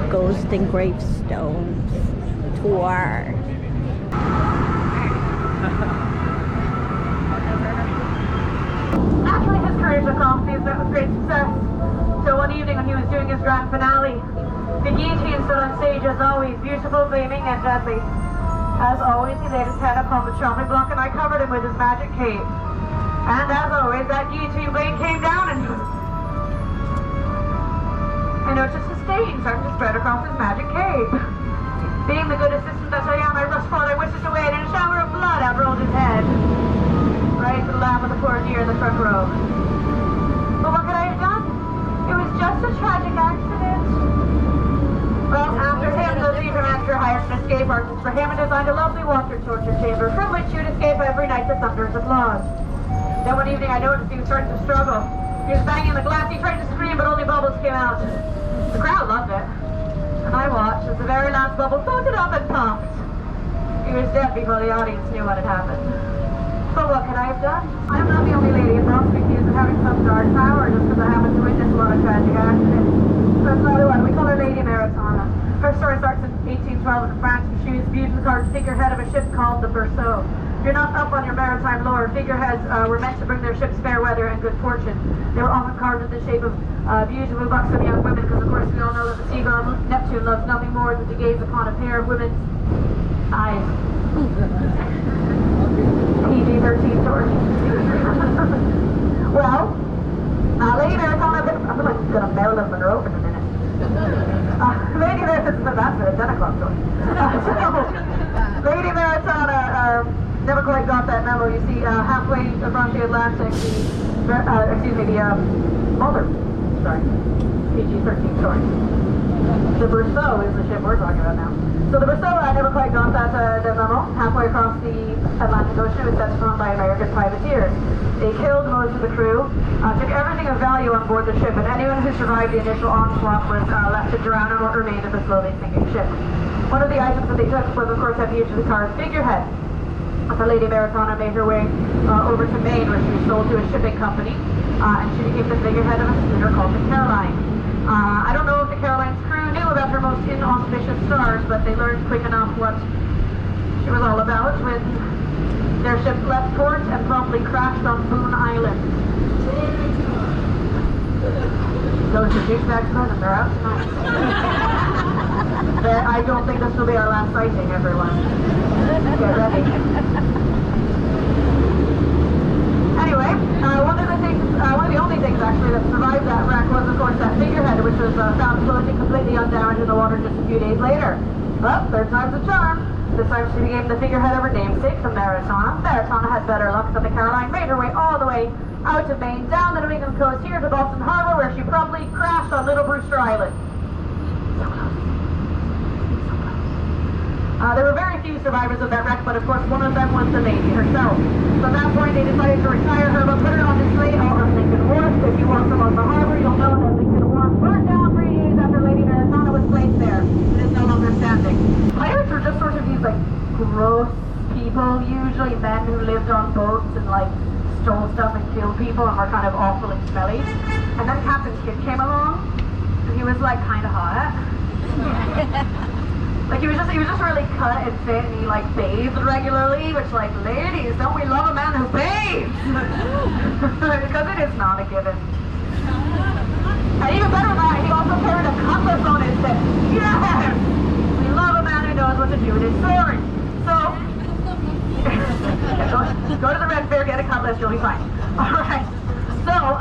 Ghost and Gravestones tour. Naturally, his career took off with great success. So one evening when he was doing his grand finale, the guillotine stood on stage as always, beautiful, gleaming, and deadly. As always, he laid his head upon the chopping block and I covered him with his magic cape. And as always, that guillotine blade came down and I noticed a stain starting to spread across his magic cape. Being the good assistant that I am, I rushed forward, I whisked it away, and in a shower of blood out rolled his head. Right to the lap of the poor dear in the front row. But what could I have done? It was just a tragic accident. Well, after him, the theatre master hired an escape artist for him and designed a lovely water torture chamber from which you'd escape every night with thunderous applause. Then one evening I noticed he was starting to struggle. He was banging the glass, he tried to scream, but only bubbles came out. The crowd loved it. And I watched as the very last bubble floated up and pumped. He was dead before the audience knew what had happened. But what could I have done? I'm not the only lady in Boston accused of having some dark power just because I happen to witness a lot of tragic accidents. There's another one. We call her Lady Maritana. Her story starts in 1812 in France. She was viewed in the carved figurehead of a ship called the Berceau. If you're not up on your maritime lore, figureheads were meant to bring their ships fair weather and good fortune. They were often carved in the shape of beautiful, buxom young women, because of course we all know that the sea god Neptune loves nothing more than to gaze upon a pair of women's eyes. PG-13 story. Well, Lady Maritana, I'm going to Marilyn Monroe in a minute. Lady Maritana, that's a 10 o'clock story. Lady Maritana never quite got that memo. You see, halfway across the Atlantic, the Mulder, sorry, PG-13 story. The Berceau is the ship we're talking about now. So the Berceau never quite got that the memo. Halfway across the Atlantic Ocean, it was set upon by American privateers. They killed most of the crew, took everything of value on board the ship, and anyone who survived the initial onslaught was left to drown in what remained of the slowly sinking ship. One of the items that they took was, of course, that beautifully carved figurehead. The Lady Maritana made her way over to Maine, where she was sold to a shipping company, and she became the figurehead of a schooner called the Caroline. I don't know if the Caroline's crew knew about her most inauspicious stars, but they learned quick enough what she was all about when their ship left port and promptly crashed on Boone Island. Those are douchebags, and they're out tonight. I don't think this will be our last sighting, everyone. Get ready. Anyway, one of the only things actually that survived that wreck was, of course, that figurehead, which was found floating completely undamaged in the water just a few days later. But third time's the charm. This time she became the figurehead of her namesake, the Maritana. Maritana had better luck than the Caroline, made her way all the way out of Maine, down the New England coast here to Boston Harbor, where she promptly crashed on Little Brewster Island. So close. There were very few survivors of that wreck, but of course one of them was the lady herself. So at that point they decided to retire her, but put her on display over at Lincoln Wharf. If you walk along the harbor, you'll know that Lincoln Wharf burned down 3 days after Lady Maritana was placed there. It is no longer standing. Pirates were just sort of these like gross people, usually men who lived on boats and like stole stuff and killed people and were kind of awful and smelly. And then Captain Kidd came along, and he was like kind of hot. Like he was just really cut and fit, and he like bathed regularly, which like, ladies, don't we love a man who bathes? Because it is not a given. And even better than that, he also carried a cutlass on his hip. Yes! We love a man who knows what to do with his sword. So, go to the Red Fair, get a cutlass, you'll be fine. Alright. So,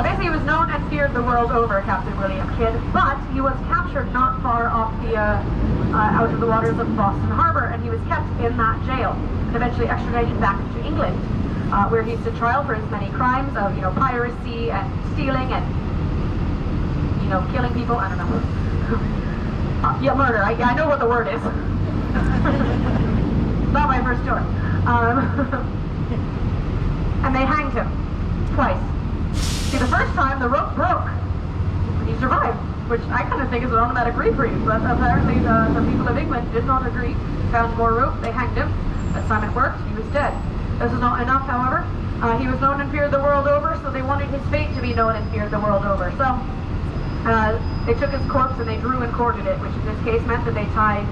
basically he was known and feared the world over, Captain William Kidd, but he was captured not far off the, out of the waters of Boston Harbor, and he was kept in that jail, and eventually extradited back to England, where he stood trial for his many crimes of, piracy and stealing and, killing people, I don't know. Yeah, murder, I know what the word is. Not my first choice. And they hanged him twice. See, the first time the rope broke, he survived, which I kind of think is an automatic reprieve, but apparently the people of England did not agree, found more rope, they hanged him. That time it worked, he was dead. This is not enough, however. He was known and feared the world over, so they wanted his fate to be known and feared the world over. So, They took his corpse and they drew and quartered it, which in this case meant that they tied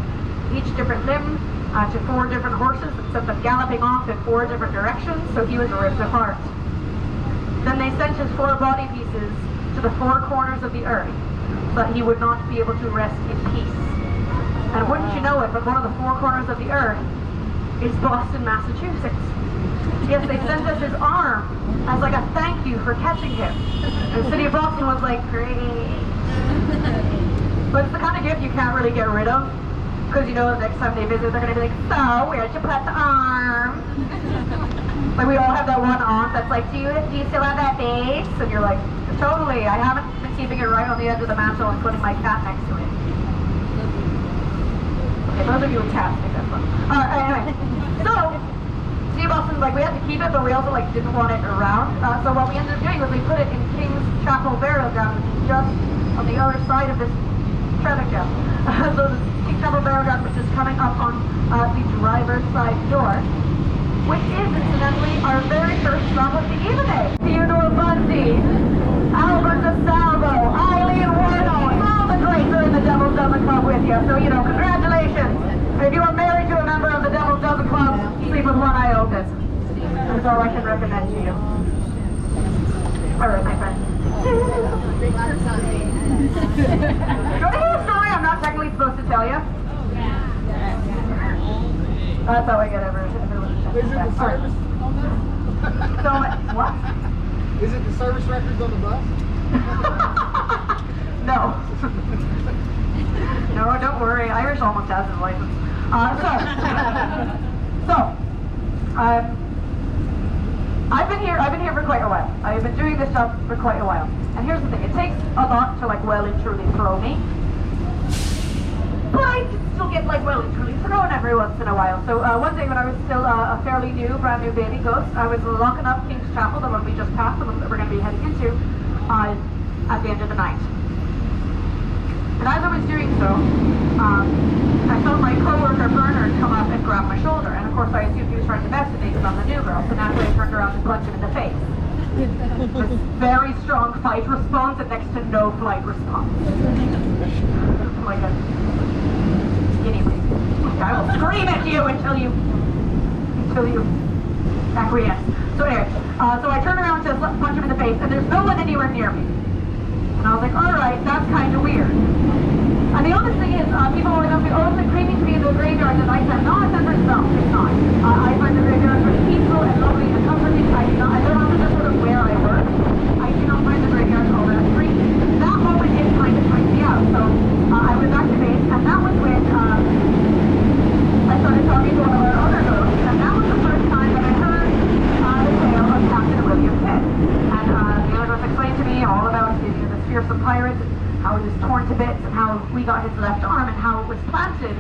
each different limb to 4 different horses and sent them galloping off in 4 different directions, so he was ripped apart. Then they sent his 4 body pieces to the 4 corners of the earth, so that he would not be able to rest in peace. And wouldn't you know it, but one of the 4 corners of the earth is Boston, Massachusetts. Yes, they sent us his arm as like a thank you for catching him. And the city of Boston was like, great. But it's the kind of gift you can't really get rid of. Because you know the next time they visit, they're going to be like, so, where'd you put the arm? Like we all have that one aunt that's like, do you still have that vase? And you're like, totally, I haven't been keeping it right on the edge of the mantle and putting my cat next to it. Okay, those of you with cats think that's fun. Anyway, so, City of Boston, like we had to keep it, but we also like didn't want it around. So what we ended up doing was we put it in King's Chapel Burial Ground, which is just on the other side of this traffic jam. So the King's Chapel Burial Ground, which is coming up on the driver's side door, which is incidentally our very first stop of the evening. Theodore Bundy, Albert DeSalvo, Eileen Warno, all the greats are in the Devil's Dozen Club with you. So you know, congratulations. If you are married to a member of the Devil's Dozen Club, sleep with one eye open. That's all I can recommend to you. All right, my friend. Do you want to hear a story I'm not technically supposed to tell you? That's how I get everyone. Is it the service on that? So, what? Is it the service records on the bus? No. No, don't worry. Irish almost has his license. I've been here for quite a while. I've been doing this job for quite a while. And here's the thing, it takes a lot to like well and truly throw me. But I can still get like well and truly thrown every once in a while. So one day when I was still a fairly brand new baby ghost, I was locking up King's Chapel, the one we just passed, the one that we're going to be heading into, at the end of the night. And as I was doing so, I felt my coworker Bernard come up and grab my shoulder. And of course I assumed he was trying to investigate on the new girl, so naturally I turned around and punched him in the face. With very strong fight response and next to no flight response. Like a guinea pig. I will scream at you until you acquiesce. So anyway, so I turned around to punch him in the face, and there's no one anywhere near me. And I was like, all right, that's kind of weird. And the other thing is, people always ask me, oh, is it creepy to be in the graveyard at night time? No, it's never itself. It's not. I find the graveyard pretty peaceful and lovely and comforting. I don't have to just sort of where I work. I do not find the graveyard all that creepy. That moment did kind of freak me out. So I went back to base, and that was when I started talking to one of our other ghosts, and that was the first time that I heard the tale of Captain William Pitt. And the other ghost explained to me all about the fearsome pirate, how he was torn to bits, and how we got his left arm, and how it was planted,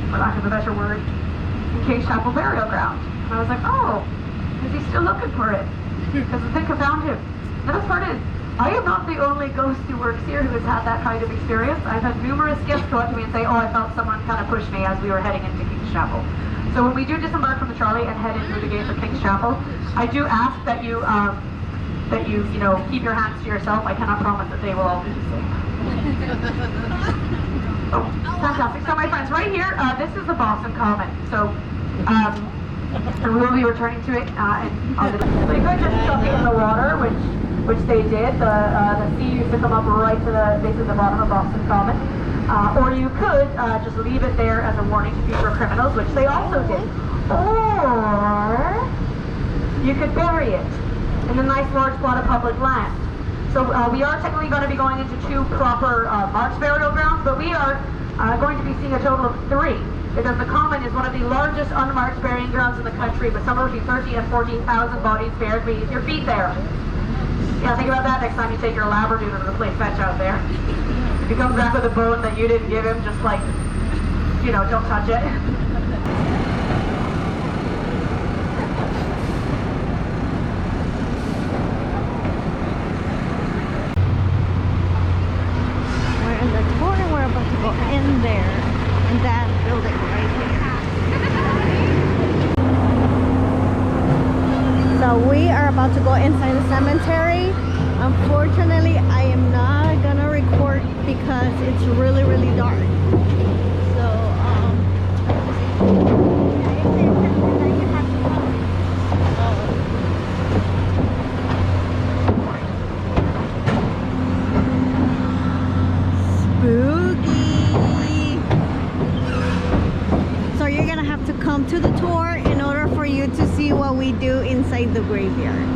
for lack of a better word, in King's Chapel Burial Ground. And I was like, oh, is he still looking for it? Because I think I found him. The best part is, I am not the only ghost who works here who has had that kind of experience. I've had numerous guests go up to me and say, oh, I felt someone kind of push me as we were heading into King's Chapel. So when we do disembark from the trolley and head into the gates of King's Chapel, I do ask that you keep your hands to yourself. I cannot promise that they will all do the same. Oh, fantastic. So my friends, right here, this is the Boston Common. So, and we will be returning to it. So you could just chuck it in the water, which they did. The sea used to come up right to basically the bottom of Boston Common. Or you could just leave it there as a warning to future criminals, which they also did. Or you could bury it in a nice large plot of public land. So we are technically going to be going into 2 proper marked burial grounds, but we are going to be seeing a total of 3, because the Common is one of the largest unmarked burying grounds in the country, with somewhere between 30 and 14,000 bodies buried beneath your feet there. Yeah, think about that next time you take your Labradoodle to play fetch out there. If he comes back with a bone that you didn't give him, just like, don't touch it. In there, in that building right here. So we are about to go inside the cemetery. Unfortunately, I am not gonna record because it's really, really dark. So, spooky. So you're gonna have to come to the tour in order for you to see what we do inside the graveyard.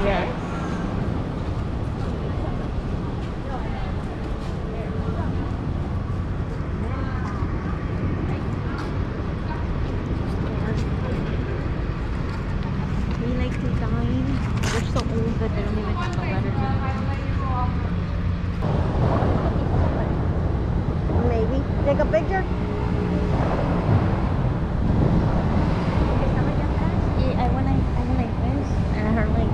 Yes. We like to dine. They're so old that they don't even have the letters in. Maybe. Take a picture? Yeah, I wanna like this. And her like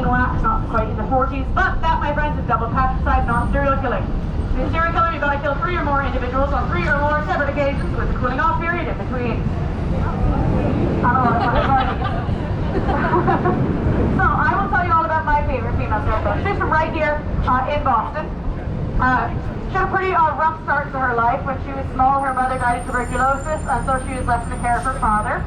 Wax, not quite in the 40s, but that, my friends, is double patricide, non-serial killing. In serial killing, you've got to kill 3 or more individuals on 3 or more separate occasions with a cooling off period in between. I don't know, that's So, I will tell you all about my favorite female serial killer. She's from right here in Boston. She had a pretty rough start to her life. When she was small, her mother died of tuberculosis, and so she was left in the care of her father,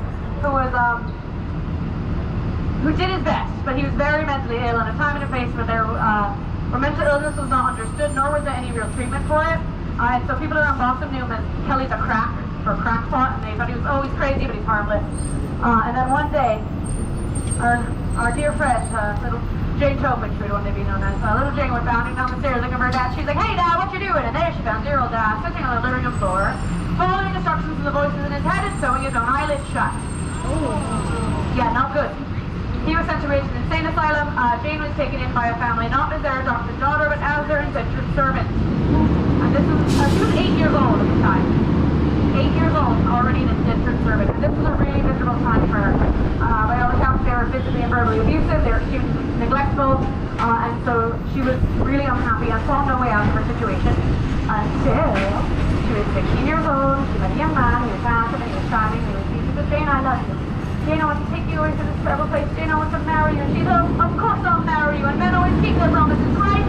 who did his best, but he was very mentally ill, and a time and a place where mental illness was not understood, nor was there any real treatment for it. And so people around Boston knew him as Kelly the Crack, or Crackpot, and they thought he was always crazy, but he's harmless. And then one day, our dear friend, little Jane Topin, she would one day be known as, little Jane went bounding down the stairs looking for her dad. She's like, "Hey Dad, what you doing?" And there she found dear old Dad sitting on the living room floor, following instructions from the voices in his head and sewing his own eyelids shut. Yeah, not good. He was sent to an insane asylum. Jane was taken in by a family, not as their adopted daughter, but as their indentured servant. And this was, she was 8 years old at the time. 8 years old, already an indentured servant. And this was a really miserable time for her. By all accounts, they were physically and verbally abusive, they were neglectful, and so she was really unhappy and saw no way out of her situation until she was 16 years old. She met a young man, he was handsome, he was charming, he was easy to Jane, I love you. Jane, I want to take you away to this terrible place. Jane, I want to marry you. And she's like, of course I'll marry you. And men always keep their promises, right?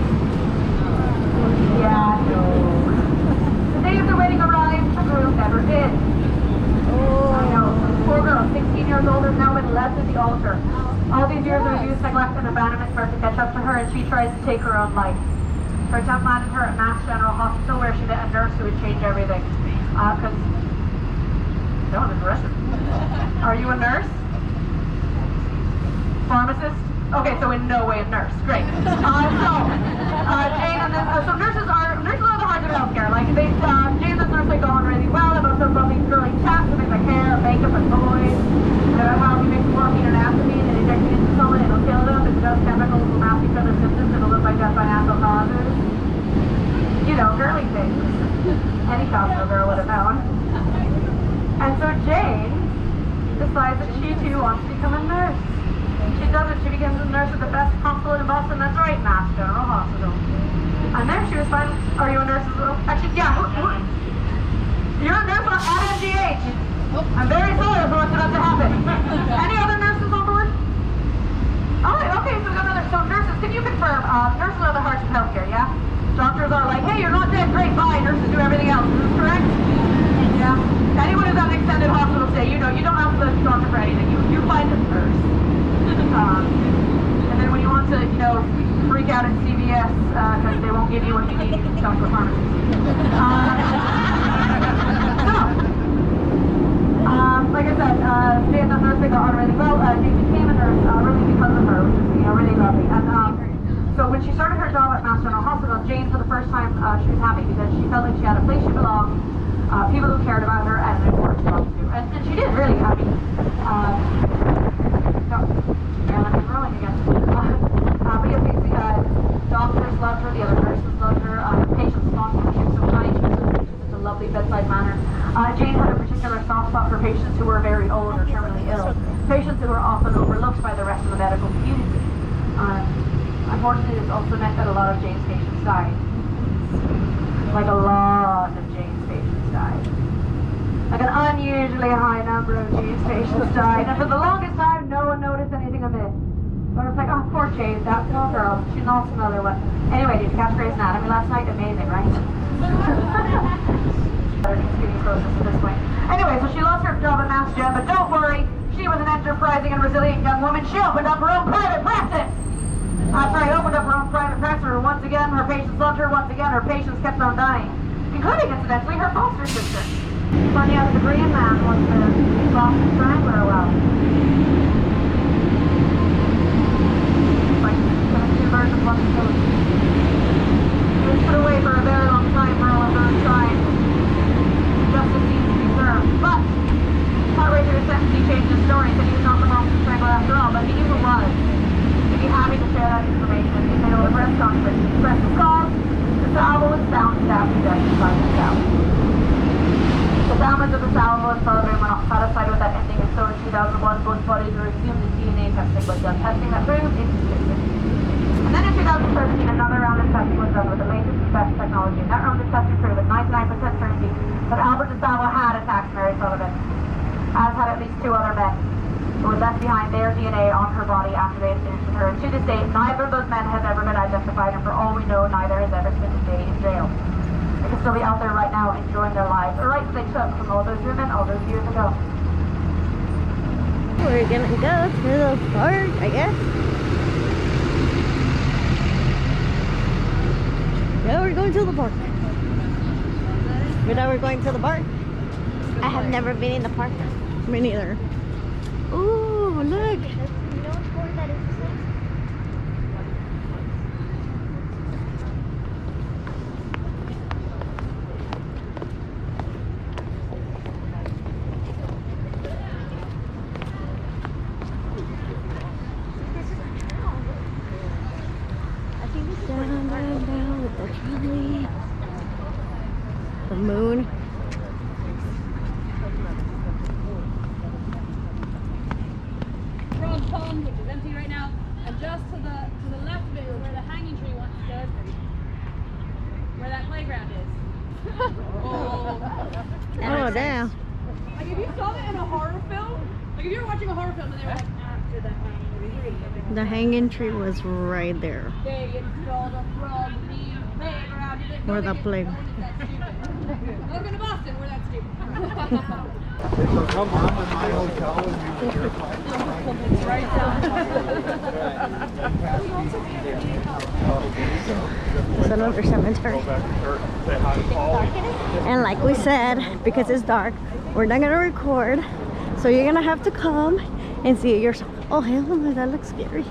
Yeah, no. The day of the wedding arrived, the groom never did. I know. This poor girl, 16 years old, has now been left at the altar. All these years of abuse, neglect, and abandonment start to catch up to her, and she tries to take her own life. Her attempt landed her at Mass General Hospital, where she met a nurse who would change everything. Because no one is arrested. Are you a nurse? Pharmacist? Okay, so in no way a nurse. Great. Jane and then, so nurses are the heart of healthcare. Like Jane and this nurse got on really well. They both have lovely girly chats with things like hair, makeup, and toys. While he makes morphine and amphetamine and inject it into someone, it'll kill them. If it does chemicals will mask each other's symptoms, it'll look like death by natural causes. You know, girly things. Any cosmo girl would have known. And so Jane decides that she too wants to become a nurse. She does it. She becomes a nurse at the best hospital in Boston. That's right, Mass General Hospital. And there she was fine. Are you a nurse as well? Actually, yeah. You're a nurse at MGH. I'm very sorry for what's about to happen. Any other nurses on board? Oh, okay, so we got another. So nurses, can you confirm? Nurses are the heart of healthcare, yeah? Doctors are like, hey, you're not dead, great, bye. Nurses do everything else. Is this correct? Yeah. Anyone who's on an extended hospital stay, you know, you don't have to look doctor for anything. You find a nurse. And then when you want to, you know, freak out at CVS because they won't give you what you need, you can talk to a pharmacist. Like I said, Jane the nurse, they got on really well. Jane became a nurse really because of her, which is, you know, really lovely. And so when she started her job at Mass General Hospital, Jane, for the first time, she was happy because she felt like she had a place she belonged, people who cared about her, and an important job to do. And she did, really. I mean, I'm growing again. But yeah, basically, doctors loved her, the other nurses loved her, patients loved her. She was so patients who were very old or terminally ill, patients who were often overlooked by the rest of the medical community. Unfortunately, this also meant that a lot of Jane's patients died. Like a lot of Jane's patients died. Like an unusually high number of Jane's patients died, and for the longest time, no one noticed anything amiss. But it's like, oh, poor Jane, that poor girl, she lost another one. Anyway, did you catch Grey's Anatomy last night? Amazing, right? Just getting closer to this point. Anyway, so she lost her job at Mass Gen, but don't worry, she was an enterprising and resilient young woman. She opened up her own private practice. That's right, opened up her own private practice. Once again, her patients loved her. Once again, her patients kept on dying, including, incidentally, her foster sister. Funny how the degree in math was the Boston Strangler well. Like, two versions, one facility. He was put away for a very long time for all of those crimes. Justice needs to be served. But, partway through his sentence, he changed his story and said he was not the Boston Strangler after all, but he knew who was. He'd be happy to share that information. He made a press conference. He pressed the call. The salvo was found stabbed to death inside the cell. The damage of the salvo and Sullivan were not satisfied with that ending, and so in 2001, both bodies were resumed in DNA testing, but done testing that proved inconsistent. And then in 2013, another round of testing was done with the latest and best technology, and that round of testing proved with 99% certainty that Albert DeSalvo had attacked Mary Sullivan, as had at least 2 other men who had left behind their DNA on her body after they had finished with her. And to this day, neither of those men has ever been identified, and for all we know, neither has ever spent a day in jail. They could still be out there right now enjoying their lives, the rights they took from all those women all those years ago. We're gonna go to the park, I guess. Yeah, we're going to the park. But now we're going to the park. I have never been in the park. Me neither. Ooh, look. Down with the trolley. The moon. Frog Pond, which is empty right now, and just to the left of it, where the hanging tree once stood, where that playground is. Oh, damn. Like if you saw that in a horror film, like if you were watching a horror film and they were like after the hanging tree. The hanging tree was right there. They installed a frog themed playground. Where the playground. Welcome to Boston, we're that stupid. Come on to my hotel and you your It's another cemetery. And like we said, because it's dark, we're not gonna record. So you're gonna have to come and see it yourself. Oh hell no, that looks scary.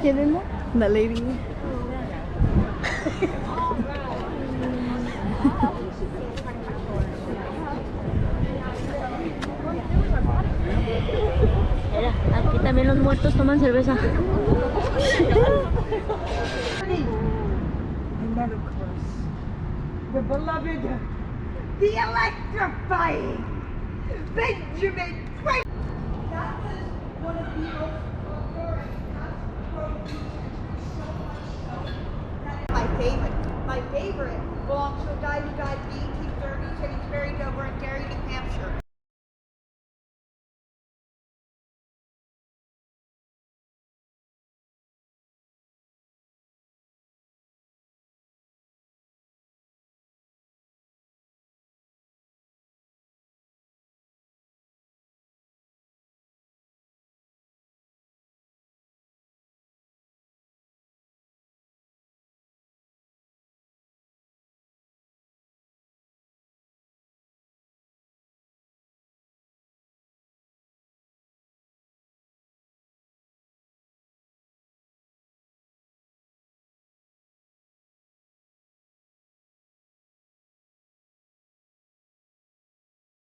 Get in there? The lady. Aquí también los muertos toman cerveza. And of course, the beloved, the electrifying Benjamin Franklin. That was one of the most my favorite belongs to a guy who died in the 1830s, and he's buried over in Derry, New Hampshire.